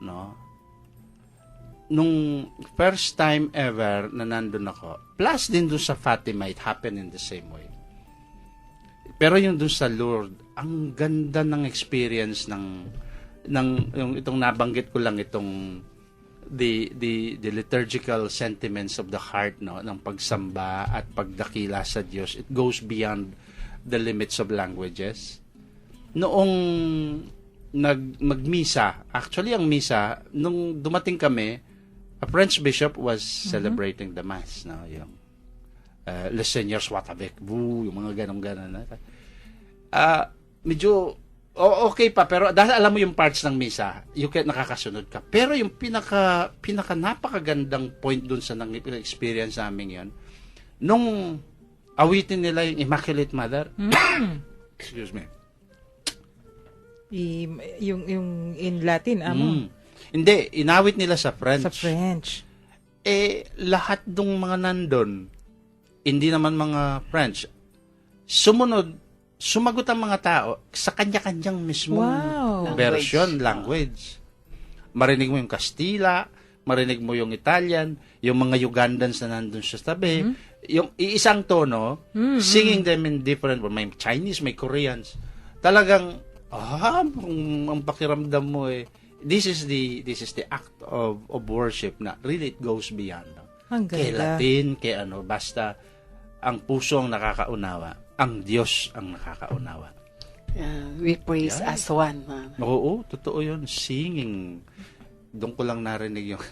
No? Nung first time ever na nandun ako, plus din dun sa Fatima, it happened in the same way. Pero yung dun sa Lourdes, ang ganda ng experience ng yung itong nabanggit ko lang itong the liturgical sentiments of the heart, no, ng pagsamba at pagdakila sa Diyos, it goes beyond the limits of languages. Noong magmisa, actually ang misa, nung dumating kami, a French bishop was celebrating the mass, no, yung Le Seigneur soit avec vous, yung mga ganun-ganon. Medyo okay pa, pero dahil alam mo yung parts ng misa, nakakasunod ka. Pero yung pinaka napakagandang point dun sa experience namin yon, nung awitin nila yung Immaculate Mother, excuse me, yung in Latin, amo. Hindi, inawit nila sa French. Sa French. Lahat ng mga nandun, hindi naman mga French, sumagot ang mga tao sa kanya-kanyang mismong version, language. Marinig mo yung Kastila, marinig mo yung Italian, yung mga Ugandans na nandun sa tabi, yung iisang tono, singing them in different, may Chinese, may Koreans. Talagang, ang pakiramdam mo this is the act of worship na really it goes beyond. Kay Latin, kay basta ang puso ang nakakaunawa. Ang Diyos ang nakakaunawa. We praise as one. Oo, totoo yun. Singing. Doon ko lang narinig yung...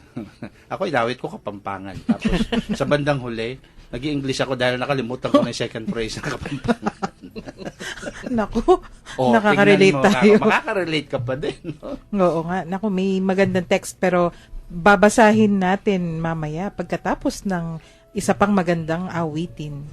Ako, inawit ko Kapampangan. Tapos, sa bandang huli, nag-i-English ako dahil nakalimutan ko na yung second phrase ng Kapampangan. Naku, nakaka-relate tayo. Makaka-relate ka pa din. No? Oo nga. Naku, may magandang text pero babasahin natin mamaya pagkatapos ng isa pang magandang awitin.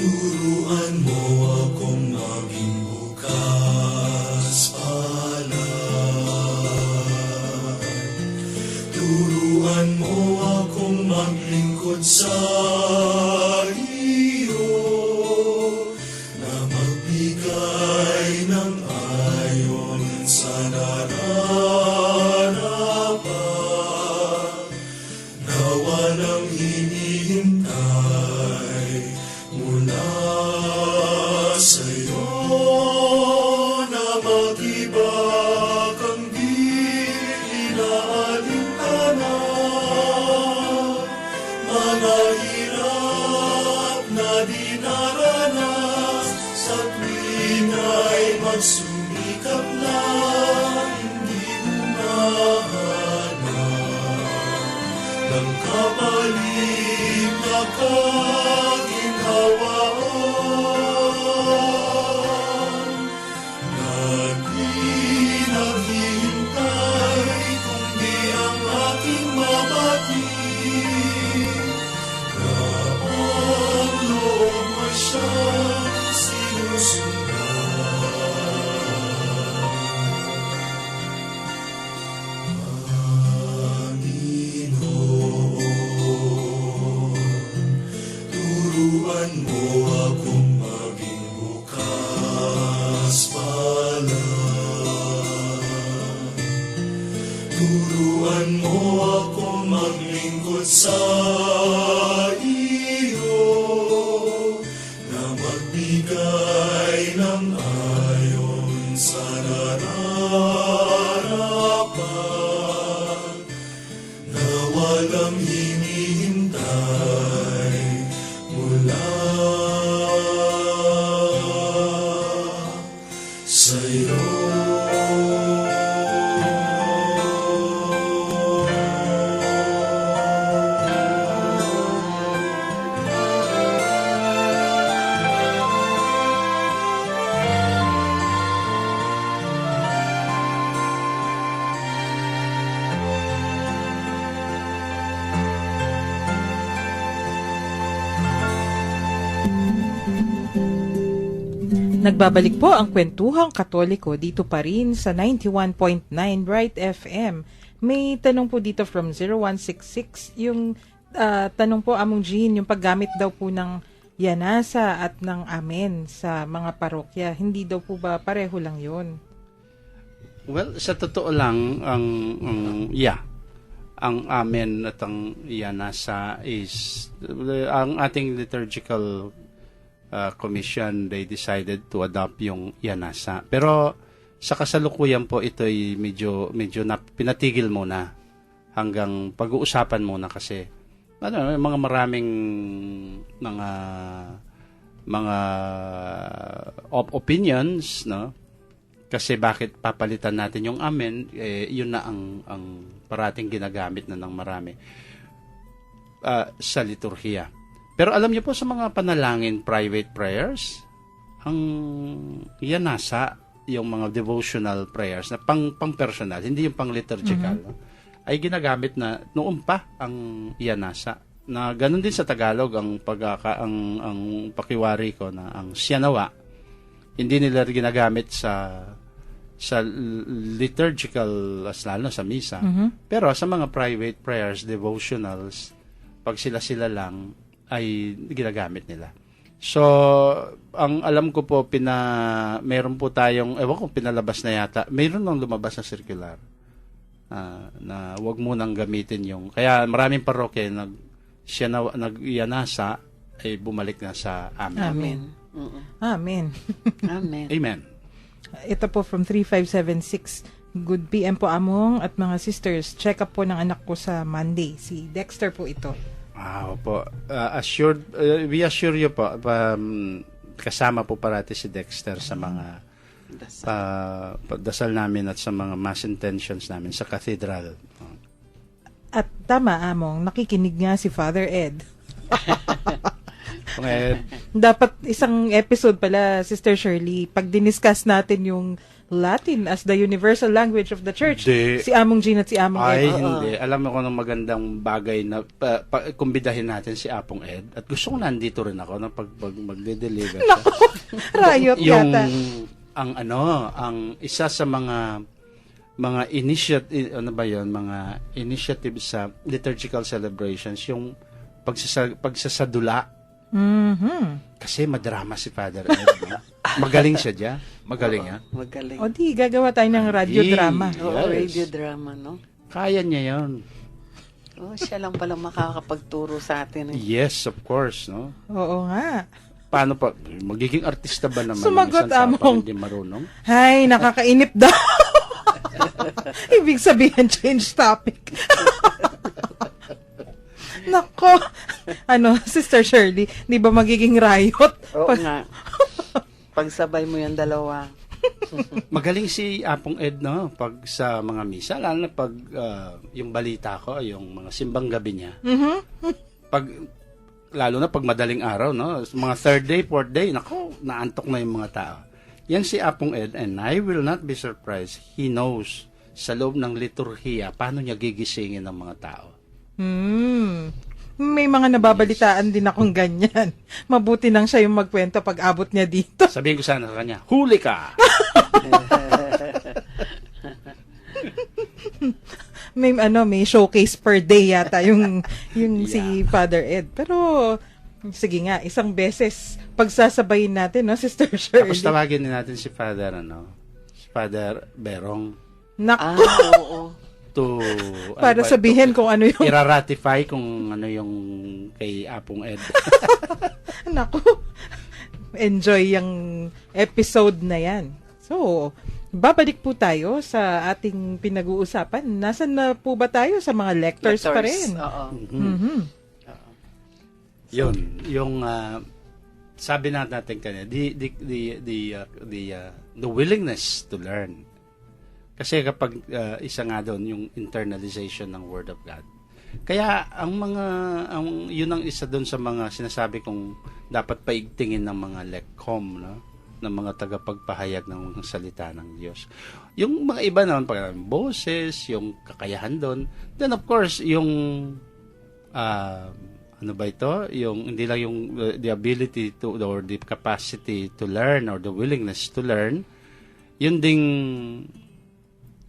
Turuan mo akong maging bukas palad. Turuan mo akong maglingkod sa iyo, na magbigay ng ayon sa naranapan, na walang hinihintay mula sa'yo, na mag-ibag ang di inaalintanan, mga hirap na dinaranas sa tuwing ay magsumikap na hindi humahanap ng kapalit na kaginhawaan, na di naghihintay kundi ang aking mabatid, na ang loob mo siyang sinusundan. Turuan mo akong maging bukas palad. Turuan mo akong maglingkod sa iyo, na magbigay ng ayon sa nararapat, na walang hinihintay mula sa'yo. Nagbabalik po ang Kwentuhang Katoliko dito pa rin sa 91.9 Bright FM. May tanong po dito from 0166, yung tanong po, Among Jean, yung paggamit daw po ng yanasa at ng amen sa mga parokya, hindi daw po ba pareho lang yun? Well, sa totoo lang, ang amen at ang yanasa is, ang ating liturgical commission, they decided to adopt yung yanasa. Pero sa kasalukuyan po, ito'y medyo pinatigil muna hanggang pag-uusapan muna kasi mga maraming mga opinions, no? Kasi bakit papalitan natin yung amen, yun na ang parating ginagamit na ng marami sa liturhiya. Pero alam niyo po sa mga panalangin, private prayers, ang yanasa, yung mga devotional prayers na pang-personal, hindi yung pang-liturgical, no? Ay ginagamit na noon pa ang yanasa. Na ganun din sa Tagalog ang pakiwari ko na ang siyanawa, hindi nila ginagamit sa liturgical, lalo sa misa. Pero sa mga private prayers, devotionals, pag sila lang ay ginagamit nila. So, ang alam ko po, meron po tayong, ewan ko, pinalabas na yata, meron nang lumabas na circular na wag mo nang gamitin yung, kaya maraming parokya nag-yanasa ay bumalik na sa amen. Amen. Amen. Amen. Amen. Ito po from 3576. Good PM po, Among at mga sisters. Check up po ng anak ko sa Monday. Si Dexter po ito. Opo. We assure you po, kasama po parati si Dexter sa mga dasal namin at sa mga mass intentions namin sa cathedral. At tama, Among, nakikinig nga si Father Ed. Dapat isang episode pala, Sister Shirley, pag diniscuss natin yung Latin as the universal language of the church, si Among Jean at si Among Ed. Ay, hindi. Alam mo kung anong magandang bagay na kumbidahin natin si Apong Ed. At gusto ko nandito rin ako na pag magde-deliver siya. Riot yung, yata. ang isa sa mga initiative, mga initiative sa liturgical celebrations, yung pagsasadula. Kasi madrama si Father Ed. No? Magaling siya dyan. Magaling yan. Magaling. O di, gagawa tayo ng radiodrama. Oo, Yes. radio drama, no? Kaya niya yun. Oh, siya lang pala makakapagturo sa atin. Yes, of course. No? Oo nga. Paano pa? Magiging artista ba naman Sumagot, ng isang Among. hindi marunong? Hay, nakakainip daw. Ibig sabihin, change topic. Nako. Sister Shirley, di ba magiging riot? Oo nga. Pagsabay mo yung dalawa. Magaling si Apong Ed, no? Pag sa mga misa, lalo na pag yung balita ko, yung mga simbang gabi niya. Lalo na pag madaling araw, no? Mga third day, fourth day, nako, naantok na yung mga tao. Yan si Apong Ed, and I will not be surprised, he knows sa loob ng liturhiya paano niya gigisingin ng mga tao. May mga nababalitaan din akong ganyan. Mabuti nang siya yung magkwento pag abot niya dito. Sabihin ko sana sa kanya, huli ka! May showcase per day yata yung si Father Ed. Pero sige nga, isang beses pagsasabayin natin, no, Sister Shirley. Tapos tawagin din natin si Father Berong Oo. to para sabihin kung ano yung ira-ratify kung ano yung kay Apong Ed. Naku, enjoy yung episode na yan. So, babalik po tayo sa ating pinag-uusapan. Nasaan na po ba tayo? Sa mga lectors pa rin? Oo. Yun, yung sabi natin kanina, the willingness to learn. Kasi kapag isa nga doon yung internalization ng Word of God. Kaya yun ang isa doon sa mga sinasabi kong dapat paigtingin ng mga LECCOM, no? Ng mga tagapagpahayag ng salita ng Diyos. Yung mga iba naman, pag boses, yung kakayahan doon. Then of course, yung yung hindi lang yung the ability to or the capacity to learn or the willingness to learn, yun ding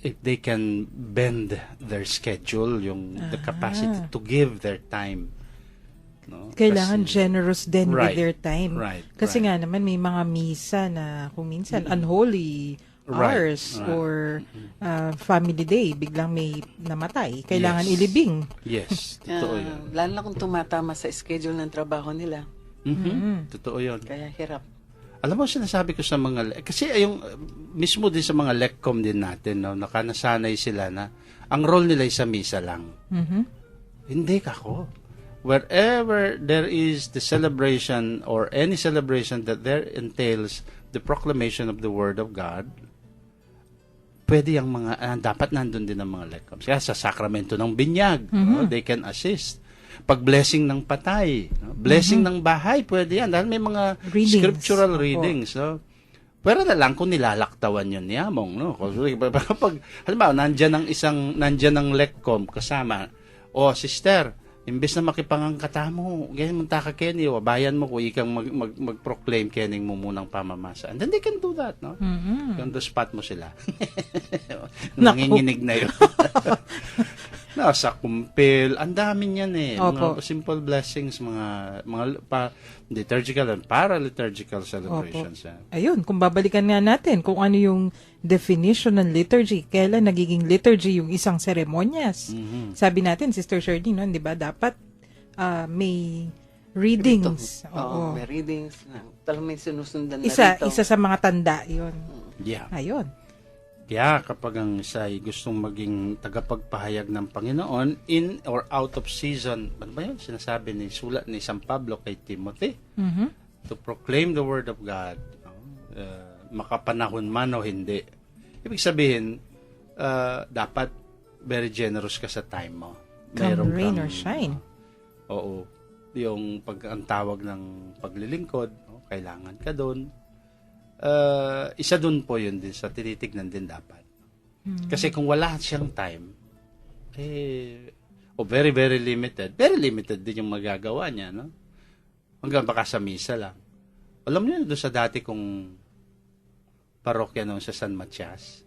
if they can bend their schedule, the capacity to give their time. No? Kailangan Kasi- generous din with Right. their time. Right, Kasi right. nga naman may mga misa na kung minsan unholy Right, hours right. or family day, biglang may namatay. Kailangan Yes. ilibing. Yes, totoo yun. Lalo na kung tumatama sa schedule ng trabaho nila. Totoo yun. Kaya hirap. Alam mo, sinasabi ko sa mga, kasi yung mismo din sa mga LECCOM din natin, no, nakanasanay sila na ang role nila ay sa misa lang. Hindi kako. Wherever there is the celebration or any celebration that there entails the proclamation of the Word of God, pwede yung mga, dapat nandun din ang mga LECCOMs. Kaya sa sakramento ng binyag, no, they can assist. Pag-blessing ng patay, no, blessing ng bahay, pwede yan. Dahil may mga Readings. scriptural Opo. readings. No? Pero na lang kung nilalaktawan yun ni Among. No? Kasi pag, halimbawa, nandyan ang LECCOM kasama. O, sister, imbes na makipangangkata mo, ganyan munta ka Kenny, o bayan mo kung ikang mag-proclaim Kenning mo munang pamamasa. And then they can do that, no? Yung the spot mo sila. Nanginginig na yun. No, sa kumpil, ang dami niyan eh. Opo. Mga simple blessings, mga liturgical and para-liturgical celebrations. Opo. Ayun, kung babalikan nga natin kung ano yung definition ng liturgy, kailan nagiging liturgy yung isang seremonyas. Sabi natin, Sister Shirley, no, di ba, dapat may readings. Oo, may readings. Talagang may sinusundan na Isa rito. sa mga tanda yun. Yeah. Ayun. Kaya kapag ang isa ay gustong maging tagapagpahayag ng Panginoon in or out of season, ano ba yun? Sinasabi ni sulat ni San Pablo kay Timothy, to proclaim the Word of God, makapanahon man o hindi. Ibig sabihin, dapat very generous ka sa time mo. Come rain or shine. Oo. Yung ang tawag ng paglilingkod, no, kailangan ka doon. Isa doon po yun din sa tinitignan din dapat. Kasi kung wala siyang time, very, very limited din yung magagawa niya, no? Hanggang baka sa misa lang. Alam niyo doon sa dati kong parokya noon sa San Matias,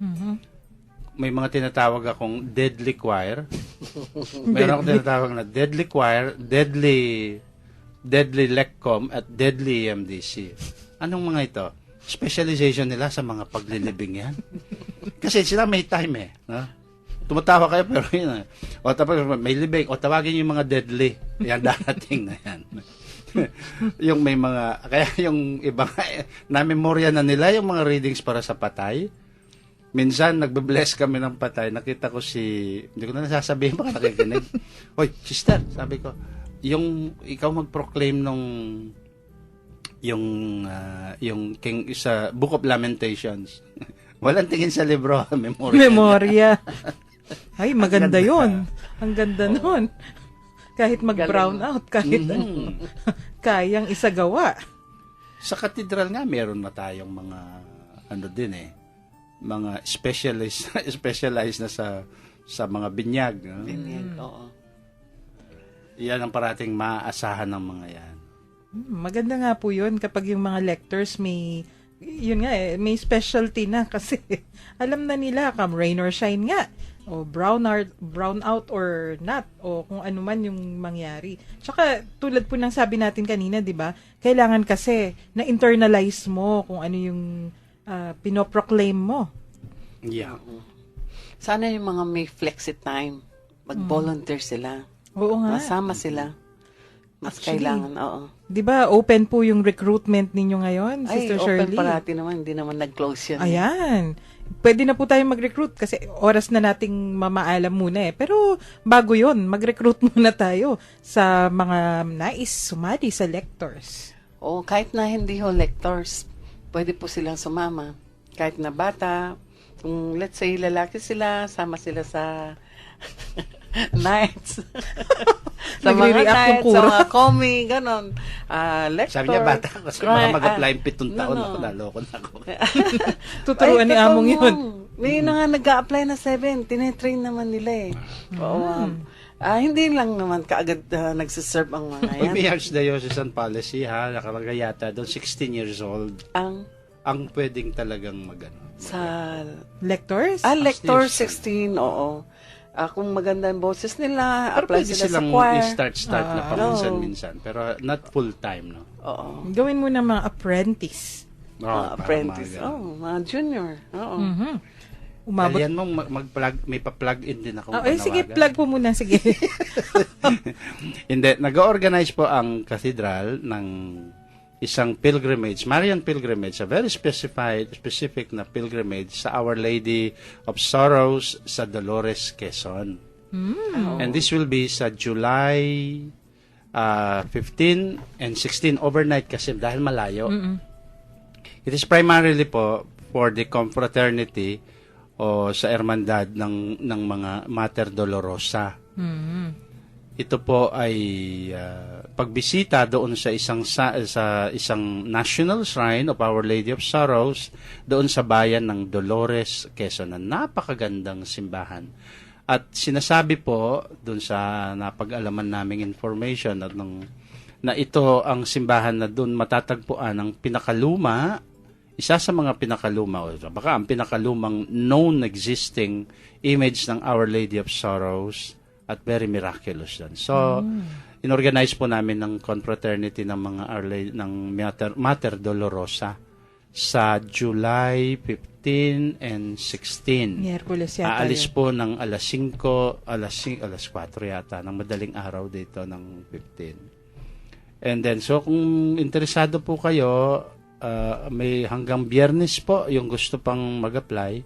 may mga tinatawag akong deadly choir. Meron akong tinatawag na deadly choir, deadly LECCOM, at deadly EMDC. Anong mga ito? Specialization nila sa mga paglilibing yan. Kasi sila may time eh. No? Tumatawa kayo pero yun. O tapos may libing. O tawagin yung mga deadly. Yan darating na yan. Yung may mga, kaya yung iba na-memorya na nila yung mga readings para sa patay. Minsan, nagbe-bless kami ng patay. Nakita ko hindi ko na nasasabihin, baka nakikinig. Hoy, sister, sabi ko, ikaw mag-proclaim yung king sa Book of Lamentations. Walang tingin sa libro, Memorya. Ay, maganda yun. Ang ganda nun. Kahit mag-brown out, kahit kayang isagawa. Sa katedral nga, meron na tayong mga mga specialized na sa mga binyag. No? Binyag, oo. Yan ang parating maaasahan ng mga yan. Maganda nga po yun kapag yung mga lectors may specialty na kasi alam na nila come rain or shine nga o brown out or not o kung ano man yung mangyari. Tsaka tulad po ng sabi natin kanina, 'di ba? Kailangan kasi na internalize mo kung ano yung pinoproclaim mo. Yeah. Sana yung mga may flexi time, mag-volunteer sila. Oo nga. Masama sila. Mas Actually, kailangan, oo. 'Di ba, open po yung recruitment ninyo ngayon, Sister Shirley? Open parati naman, hindi naman nag-close yan. Ayan. Pwede na po tayo mag-recruit kasi oras na nating mamaalam muna eh. Pero bago yon, mag-recruit muna tayo sa mga nais sumali sa lectors. O kahit na hindi ho lectors, pwede po silang sumama. Kahit na bata, kung let's say lalaki sila, sama sila sa nights. Sa mga Nagre-react yung nights, sa kuro. mga comi, ganon. Lector. Sabi niya, bata kasi baka mag-apply 7 taon no. ako, naloko na ako. Tuturuan ni totoo Among mo. yun. May na nga nag-a-apply na 7. Tinetrain naman nila eh. Oo. Hindi lang naman kaagad nagsiserve ang mga yan. May archdiocesan policy ha, nakalagay yata doon 16 years old. Ang ang pwedeng talagang magano. Sa Lectors? Lector Still 16, oo. Kung maganda yung boses nila, Pero apply pwede sila sa silang choir. start na paminsan-minsan. Pero not full-time, no? Oo. Gawin mo na mga apprentice. Para Apprentice. mga ganun. Mga junior. Oo. Umabot. Dahil yan mong mag-plug, may pa-plug in din ako. Sige, plug po muna. Sige. Hindi, nag-organize po ang cathedral ng isang pilgrimage, Marian pilgrimage, a very specific na pilgrimage sa Our Lady of Sorrows sa Dolores, Quezon. And this will be sa July 15 and 16 overnight kasi dahil malayo. It is primarily po for the confraternity o sa hermandad ng mga Mater Dolorosa. Ito po ay pagbisita doon sa isang national shrine of Our Lady of Sorrows doon sa bayan ng Dolores, Quezon. Napakagandang simbahan. At sinasabi po doon sa napag-alaman naming information na ito ang simbahan na doon matatagpuan ang pinakaluma, isa sa mga pinakaluma o baka ang pinakalumang known existing image ng Our Lady of Sorrows at very miraculous yan. So, inorganize po namin ng confraternity ng mga ng Mater Dolorosa sa July 15 and 16. Miyerkules yata Aalis yun. po ng alas 4 yata, ng madaling araw dito ng 15. And then, so kung interesado po kayo, may hanggang Biyernes po yung gusto pang mag-apply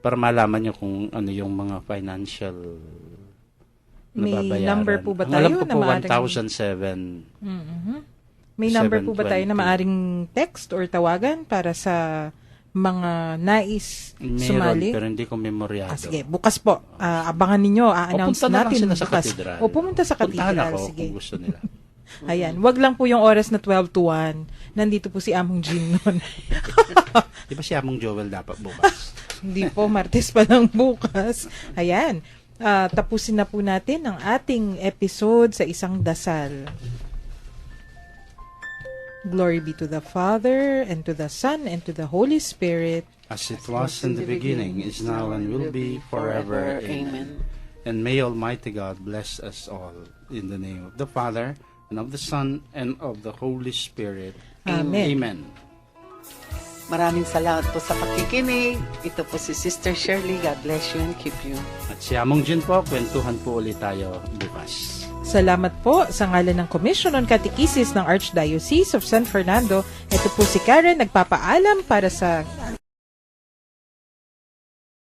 para malaman nyo kung ano yung mga financial May nababayaran. number po ba Ang alam tayo ko na po, maaring... 1,007. May number po ba tayo na 720. maaring text or tawagan para sa mga nais sumali? Meron, pero hindi ko memoryado. Sige, bukas po. Abangan ninyo. A-announce punta na lang natin sila sa bukas. katedral. O pumunta sa Puntahan katedral. ako Sige. kung gusto nila. Ayan. Wag lang po yung oras na 12 to 1. Nandito po si Among Jean noon. Di ba si Among Joel dapat bukas? Hindi po, Martes pa lang bukas. Ayan. Tapusin na po natin ang ating episode sa isang dasal. Glory be to the Father, and to the Son, and to the Holy Spirit. As it was in the beginning, is now, and will be forever. Amen. And may Almighty God bless us all in the name of the Father, and of the Son, and of the Holy Spirit. Amen. Amen. Maraming salamat po sa pakikinig. Ito po si Sister Shirley. God bless you and keep you. At si Among Jin po, kwentuhan po ulit tayo bukas. Salamat po sa ngalan ng Commission on Catechesis ng Archdiocese of San Fernando. Ito po si Karen, nagpapaalam para sa